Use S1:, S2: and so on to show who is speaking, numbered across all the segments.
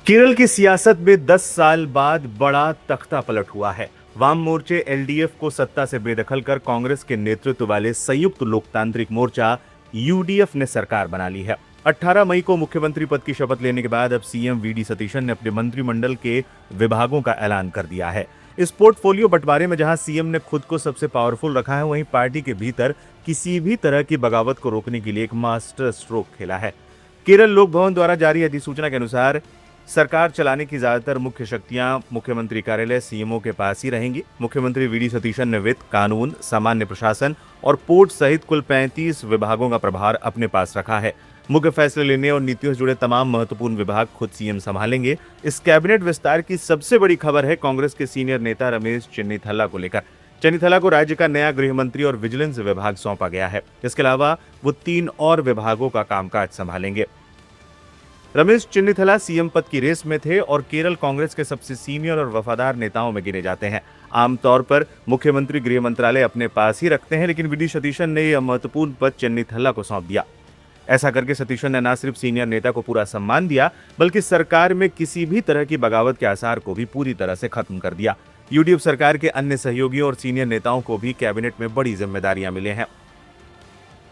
S1: केरल की सियासत में 10 साल बाद बड़ा तख्ता पलट हुआ है। वाम मोर्चे एलडीएफ को सत्ता से बेदखल कर कांग्रेस के नेतृत्व वाले संयुक्त लोकतांत्रिक मोर्चा यूडीएफ ने सरकार बना ली है। 18 मई को मुख्यमंत्री पद की शपथ लेने के बाद अब सीएम वीडी सतीशन ने अपने मंत्रिमंडल के विभागों का ऐलान कर दिया है। इस पोर्टफोलियो बंटवारे में जहां सीएम ने खुद को सबसे पावरफुल रखा है, वहीं पार्टी के भीतर किसी भी तरह की बगावत को रोकने के लिए एक मास्टर स्ट्रोक खेला है। केरल लोक भवन द्वारा जारी अधिसूचना के अनुसार सरकार चलाने की ज्यादातर मुख्य शक्तियां मुख्यमंत्री कार्यालय सीएमओ के पास ही रहेंगी। मुख्यमंत्री वीडी सतीशन ने वित्त, कानून, सामान्य प्रशासन और पोर्ट सहित कुल 35 विभागों का प्रभार अपने पास रखा है। मुख्य फैसले लेने और नीतियों से जुड़े तमाम महत्वपूर्ण विभाग खुद सीएम संभालेंगे। इस कैबिनेट विस्तार की सबसे बड़ी खबर है कांग्रेस के सीनियर नेता रमेश चेन्निथला को लेकर। चेन्निथला को राज्य का नया गृह मंत्री और विजिलेंस विभाग सौंपा गया है। इसके अलावा वो 3 और विभागों का कामकाज संभालेंगे। रमेश चेन्निथला सीएम पद की रेस में थे और केरल कांग्रेस के सबसे सीनियर और वफादार नेताओं में गिने जाते हैं। आमतौर पर मुख्यमंत्री गृह मंत्रालय अपने पास ही रखते हैं, लेकिन वीडी सतीशन ने यह महत्वपूर्ण पद चेन्निथला को सौंप दिया। ऐसा करके सतीशन ने न सिर्फ सीनियर नेता को पूरा सम्मान दिया, बल्कि सरकार में किसी भी तरह की बगावत के आसार को भी पूरी तरह से खत्म कर दिया। यूडीएफ सरकार के अन्य सहयोगियों और सीनियर नेताओं को भी कैबिनेट में बड़ी जिम्मेदारियां मिले हैं।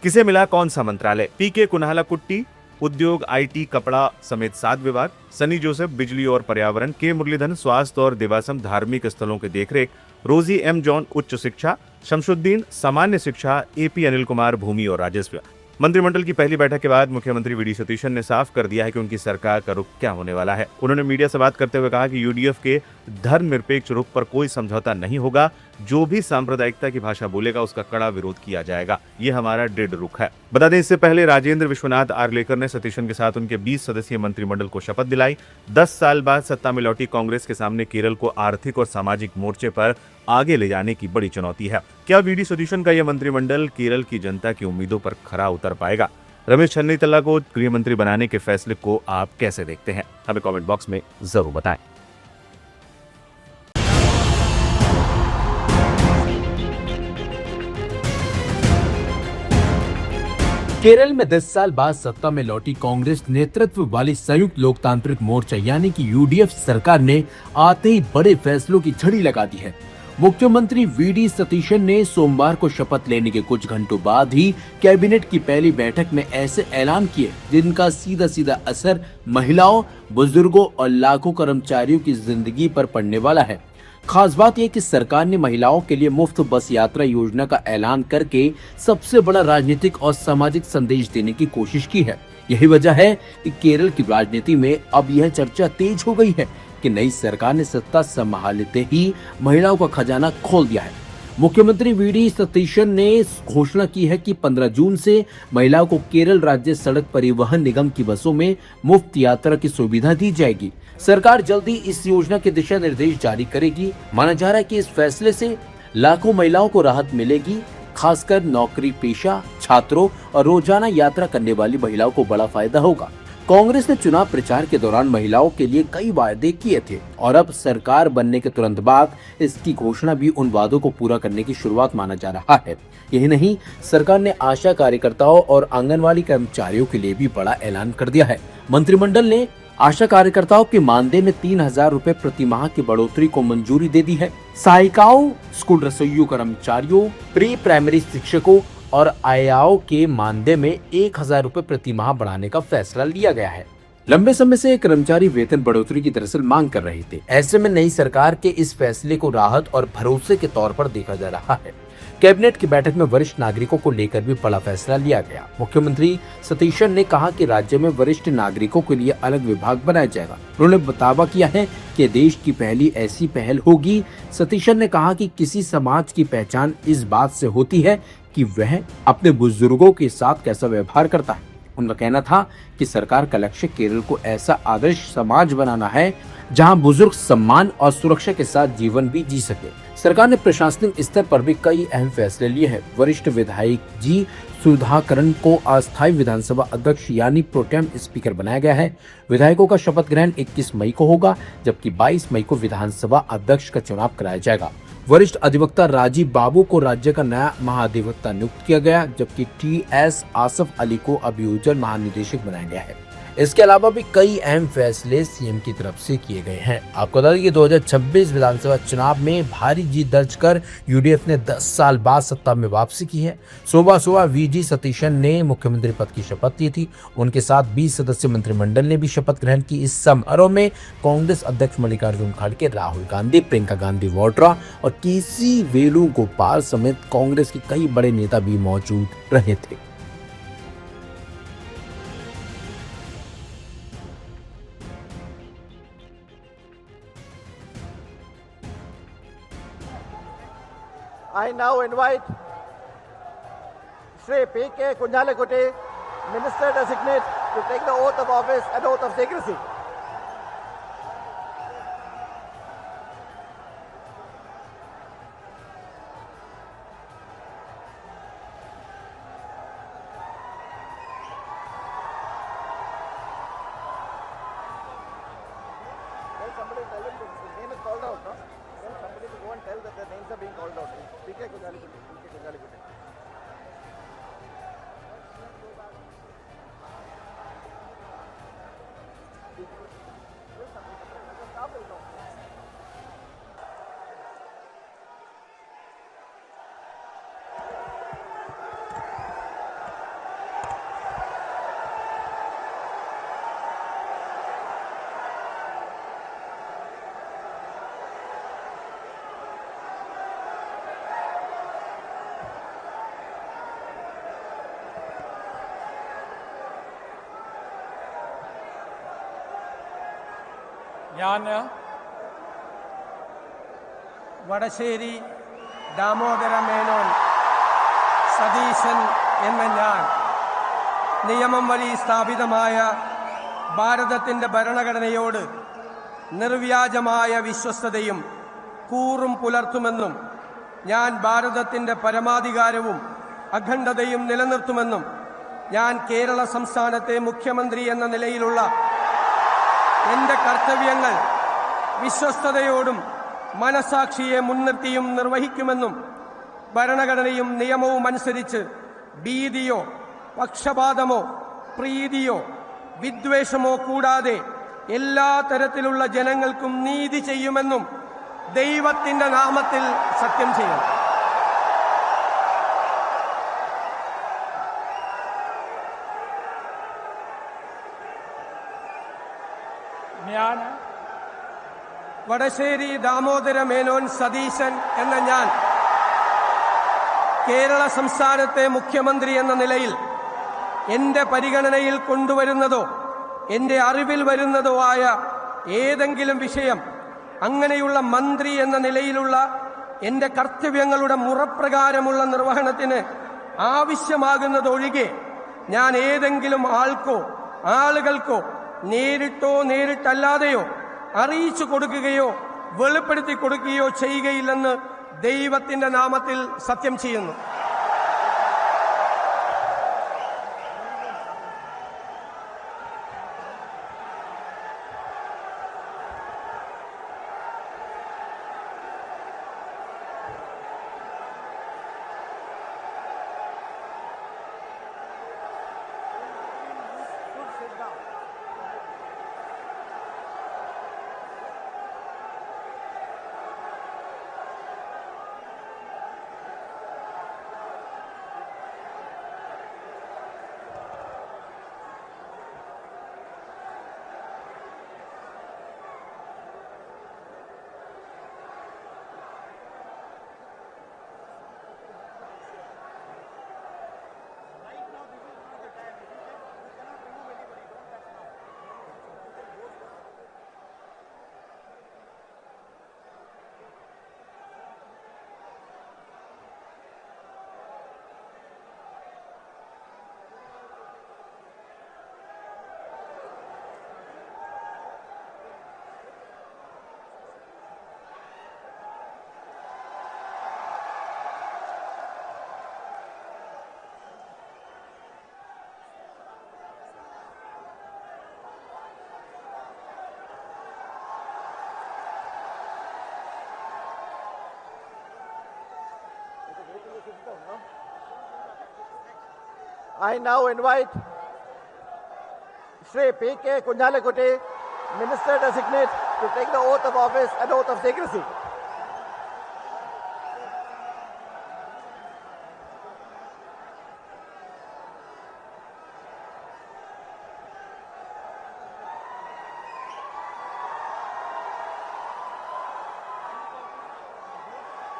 S1: किसे मिला कौन सा मंत्रालय? पीके कुन्हालाकुट्टी उद्योग, आईटी, कपड़ा समेत 7 विभाग, सनी जोसेफ बिजली और पर्यावरण, के मुरलीधरन स्वास्थ्य और देवासम धार्मिक स्थलों की देखरेख, रोजी एम जॉन उच्च शिक्षा, शमशुद्दीन सामान्य शिक्षा, एपी अनिल कुमार भूमि और राजस्व। मंत्रिमंडल की पहली बैठक के बाद मुख्यमंत्री वीडी सतीशन ने साफ कर दिया है कि उनकी सरकार का रुख क्या होने वाला है। उन्होंने मीडिया से बात करते हुए कहा कि यूडीएफ के धर्मनिरपेक्ष रुख पर कोई समझौता नहीं होगा। जो भी सांप्रदायिकता की भाषा बोलेगा उसका कड़ा विरोध किया जाएगा। ये हमारा दृढ़ रुख है। बता दें, इससे पहले राजेंद्र विश्वनाथ आर्लेकर ने सतीशन के साथ उनके 20 सदस्यीय मंत्रिमंडल को शपथ दिलाई। 10 साल बाद सत्ता में लौटी कांग्रेस के सामने केरल को आर्थिक और सामाजिक मोर्चे पर आगे ले जाने की बड़ी चुनौती है। क्या वीडी सतीशन का यह मंत्रिमंडल केरल की जनता की उम्मीदों पर खरा उतर पाएगा? रमेश चेन्निथला को गृह मंत्री बनाने के फैसले को आप कैसे देखते हैं? हमें कमेंट बॉक्स में जरूर बताएं।
S2: केरल में 10 साल बाद सत्ता में लौटी कांग्रेस नेतृत्व वाली संयुक्त लोकतांत्रिक मोर्चा यानी कि यूडीएफ सरकार ने आते ही बड़े फैसलों की झड़ी लगा दी है। मुख्यमंत्री वीडी सतीशन ने सोमवार को शपथ लेने के कुछ घंटों बाद ही कैबिनेट की पहली बैठक में ऐसे ऐलान किए जिनका सीधा सीधा असर महिलाओं, बुजुर्गों और लाखों कर्मचारियों की जिंदगी पर पड़ने वाला है। खास बात यह कि सरकार ने महिलाओं के लिए मुफ्त बस यात्रा योजना का ऐलान करके सबसे बड़ा राजनीतिक और सामाजिक संदेश देने की कोशिश की है। यही वजह है कि केरल की राजनीति में अब यह चर्चा तेज हो गई है कि नई सरकार ने सत्ता संभालते ही महिलाओं का खजाना खोल दिया है। मुख्यमंत्री वीडी सतीशन ने घोषणा की है कि 15 जून से महिलाओं को केरल राज्य सड़क परिवहन निगम की बसों में मुफ्त यात्रा की सुविधा दी जाएगी। सरकार जल्दी इस योजना के दिशा निर्देश जारी करेगी। माना जा रहा है कि इस फैसले से लाखों महिलाओं को राहत मिलेगी, खासकर नौकरी पेशा, छात्रों और रोजाना यात्रा करने वाली महिलाओं को बड़ा फायदा होगा। कांग्रेस ने चुनाव प्रचार के दौरान महिलाओं के लिए कई वादे किए थे और अब सरकार बनने के तुरंत बाद इसकी घोषणा भी उन वादों को पूरा करने की शुरुआत माना जा रहा है। यही नहीं, सरकार ने आशा कार्यकर्ताओं और आंगनवाड़ी कर्मचारियों के लिए भी बड़ा ऐलान कर दिया है। मंत्रिमंडल ने आशा कार्यकर्ताओं के मानदेय में 3000 रुपए प्रति माह की बढ़ोतरी को मंजूरी दे दी है। सहायिकाओं, स्कूल रसोइयों कर्मचारियों, प्री प्राइमरी शिक्षकों और आयाओं के मानदेय में 1000 रुपए प्रति माह बढ़ाने का फैसला लिया गया है। लंबे समय से कर्मचारी वेतन बढ़ोतरी की दरअसल मांग कर रहे थे। ऐसे में नई सरकार के इस फैसले को राहत और भरोसे के तौर पर देखा जा रहा है। कैबिनेट की बैठक में वरिष्ठ नागरिकों को लेकर भी बड़ा फैसला लिया गया। मुख्यमंत्री सतीशन ने कहा कि राज्य में वरिष्ठ नागरिकों के लिए अलग विभाग बनाया जाएगा। उन्होंने दावा किया है कि देश की पहली ऐसी पहल होगी। सतीशन ने कहा कि किसी समाज की पहचान इस बात से होती है कि वह अपने बुजुर्गों के साथ कैसा व्यवहार करता है। उनका कहना था कि सरकार का लक्ष्य केरल को ऐसा आदर्श समाज बनाना है जहां बुजुर्ग सम्मान और सुरक्षा के साथ जीवन भी जी सके। सरकार ने प्रशासनिक स्तर पर भी कई अहम फैसले लिए हैं। वरिष्ठ विधायक जी सुधाकरन को अस्थायी विधानसभा अध्यक्ष यानी प्रोटेम स्पीकर बनाया गया है। विधायकों का शपथ ग्रहण 21 मई को होगा, जबकि 22 मई को विधानसभा अध्यक्ष का चुनाव कराया जाएगा। वरिष्ठ अधिवक्ता राजीव बाबू को राज्य का नया महाधिवक्ता नियुक्त किया गया, जबकि टीएस आसफ अली को अभियोजन महानिदेशक बनाया गया है। इसके अलावा भी कई अहम फैसले सीएम की तरफ से किए गए हैं। आपको बता दें कि 2026 विधानसभा चुनाव में भारी जीत दर्ज कर यूडीएफ ने 10 साल बाद सत्ता में वापसी की है। सुबह सुबह वीजी सतीशन ने मुख्यमंत्री पद की शपथ ली थी। उनके साथ 20 सदस्य मंत्रिमंडल ने भी शपथ ग्रहण की। इस समारोह में कांग्रेस अध्यक्ष मल्लिकार्जुन खड़गे, राहुल गांधी, प्रियंका गांधी वाड्रा और केसी वेणुगोपाल समेत कांग्रेस के कई बड़े नेता भी मौजूद रहे थे।
S3: I now invite Shri P.K. Kunjalekutti, Minister Designate, to take the oath of office and oath of secrecy. Tell somebody, tell him his name is called out, no? Tell somebody to go and tell that their names are being called out. P.K. Kunjalekutti, P.K. Kunjalekutti.
S4: ഞാൻ വടശ്ശേരി ദാമോദര മേനോൻ സതീശൻ എന്ന ഞാൻ നിയമം വഴി സ്ഥാപിതമായ ഭാരതത്തിൻ്റെ ഭരണഘടനയോട് നിർവ്യാജമായ വിശ്വസ്തതയും കൂറും പുലർത്തുമെന്നും ഞാൻ ഭാരതത്തിൻ്റെ പരമാധികാരവും അഖണ്ഡതയും നിലനിർത്തുമെന്നും ഞാൻ കേരള സംസ്ഥാനത്തെ മുഖ്യമന്ത്രി എന്ന നിലയിലുള്ള എന്റെ കർത്തവ്യങ്ങൾ വിശ്വസ്തയോടും മനസാക്ഷിയെ മുൻനിർത്തിയും നിർവഹിക്കുമെന്നും ഭരണഘടനയും നിയമവും അനുസരിച്ച് ഭീതിയോ പക്ഷപാതമോ പ്രീതിയോ വിദ്വേഷമോ കൂടാതെ എല്ലാ തരത്തിലുള്ള ജനങ്ങൾക്കും നീതി ചെയ്യുമെന്നും ദൈവത്തിന്റെ നാമത്തിൽ സത്യം ചെയ്യും. ഞാൻ വടശ്ശേരി ദാമോദര മേനോൻ സതീശൻ എന്ന ഞാൻ കേരള സംസ്ഥാനത്തെ മുഖ്യമന്ത്രി എന്ന നിലയിൽ എന്റെ പരിഗണനയിൽ കൊണ്ടുവരുന്നതോ എന്റെ അറിവിൽ വരുന്നതോ ആയ ഏതെങ്കിലും വിഷയം അങ്ങനെയുള്ള മന്ത്രി എന്ന നിലയിലുള്ള എന്റെ കർത്തവ്യങ്ങളുടെ മുറപ്രകാരമുള്ള നിർവഹണത്തിന് ആവശ്യമാകുന്നതൊഴികെ ഞാൻ ഏതെങ്കിലും ആൾക്കോ ആളുകൾക്കോ നേരിട്ടോ നേരിട്ടല്ലാതെയോ അറിയിച്ചു കൊടുക്കുകയോ വെളിപ്പെടുത്തി കൊടുക്കുകയോ ചെയ്യുകയില്ലെന്ന് ദൈവത്തിന്റെ നാമത്തിൽ സത്യം ചെയ്യുന്നു.
S3: I now invite Shri P.K. Kunjalikutti, Minister Designate, to take the oath of office and oath of secrecy.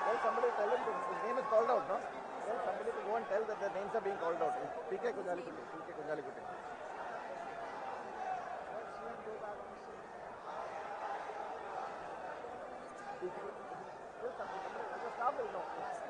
S3: Tell somebody, tell him his name is called out, no? Tell somebody to go and tell that their names are being called out. P.K. Kunjalikutti, P.K. Kunjalikutti. Tell somebody, the staff will know.